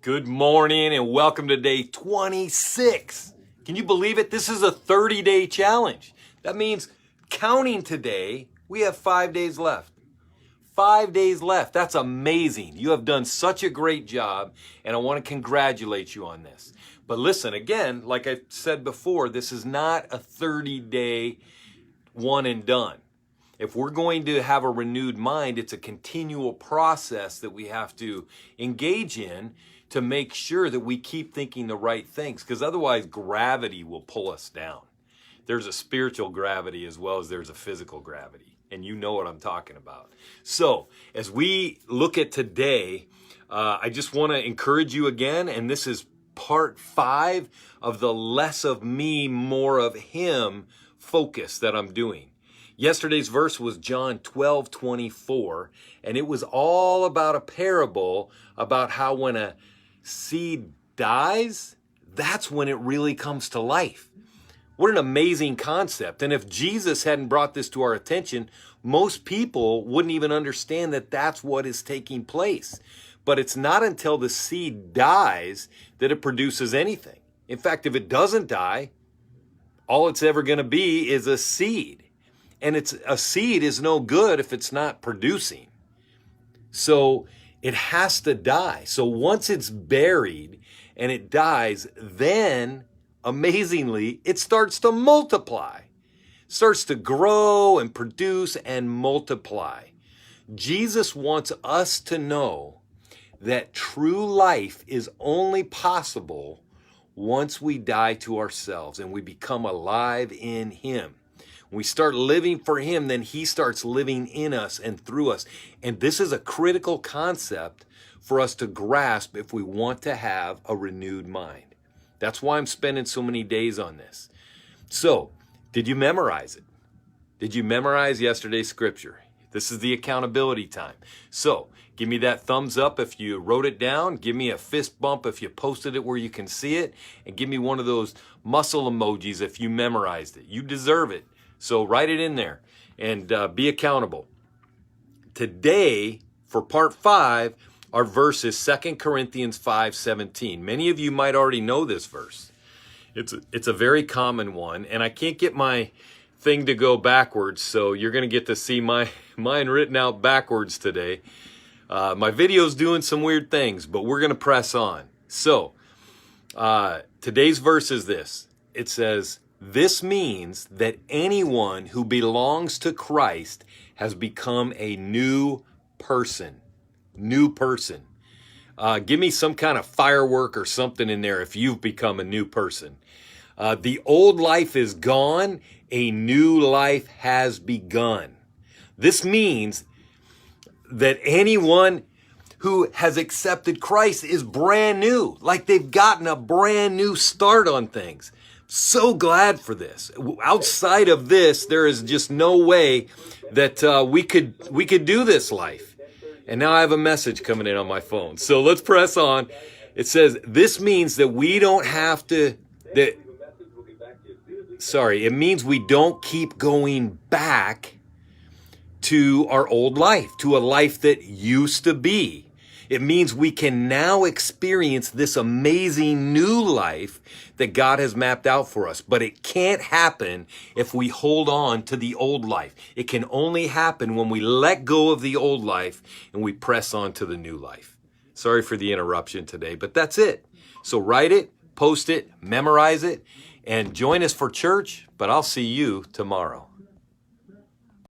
Good morning and welcome to day 26. Can you believe it? This is a 30-day challenge. That means counting today, we have 5 days left. 5 days left. That's amazing. You have done such a great job, and I want to congratulate you on this. But listen, again, like I said before, this is not a 30-day one and done. If we're going to have a renewed mind, it's a continual process that we have to engage in to make sure that we keep thinking the right things, because otherwise gravity will pull us down. There's a spiritual gravity as well as there's a physical gravity, and you know what I'm talking about. So as we look at today, I just want to encourage you again, and this is part 5 of the less of me, more of him focus that I'm doing. Yesterday's verse was John 12:24, and it was all about a parable about how when a seed dies, that's when it really comes to life. What an amazing concept. And if Jesus hadn't brought this to our attention, most people wouldn't even understand that that's what is taking place. But it's not until the seed dies that it produces anything. In fact, if it doesn't die, all it's ever going to be is a seed. And a seed is no good if it's not producing. So it has to die. So once it's buried and it dies, then amazingly, it starts to multiply. Starts to grow and produce and multiply. Jesus wants us to know that true life is only possible once we die to ourselves and we become alive in him. When we start living for him, then he starts living in us and through us. And this is a critical concept for us to grasp if we want to have a renewed mind. That's why I'm spending so many days on this. So, did you memorize it? Did you memorize yesterday's scripture? This is the accountability time. So, give me that thumbs up if you wrote it down. Give me a fist bump if you posted it where you can see it. And give me one of those muscle emojis if you memorized it. You deserve it. So write it in there and be accountable. Today, for part 5, our verse is 2 Corinthians 5:17. Many of you might already know this verse. It's a very common one, and I can't get my thing to go backwards, so you're going to get to see mine written out backwards today. My video's doing some weird things, but we're going to press on. So, today's verse is this. It says, "This means that anyone who belongs to Christ has become a new person." New person. Give me some kind of firework or something in there if you've become a new person. The old life is gone. A new life has begun. This means that anyone who has accepted Christ is brand new. Like they've gotten a brand new start on things. So glad for this. Outside of this, there is just no way that we could do this life. And now I have a message coming in on my phone. So let's press on. It says, this means that we don't have to, it means we don't keep going back to our old life, to a life that used to be. It means we can now experience this amazing new life that God has mapped out for us. But it can't happen if we hold on to the old life. It can only happen when we let go of the old life and we press on to the new life. Sorry for the interruption today, but that's it. So write it, post it, memorize it, and join us for church, but I'll see you tomorrow.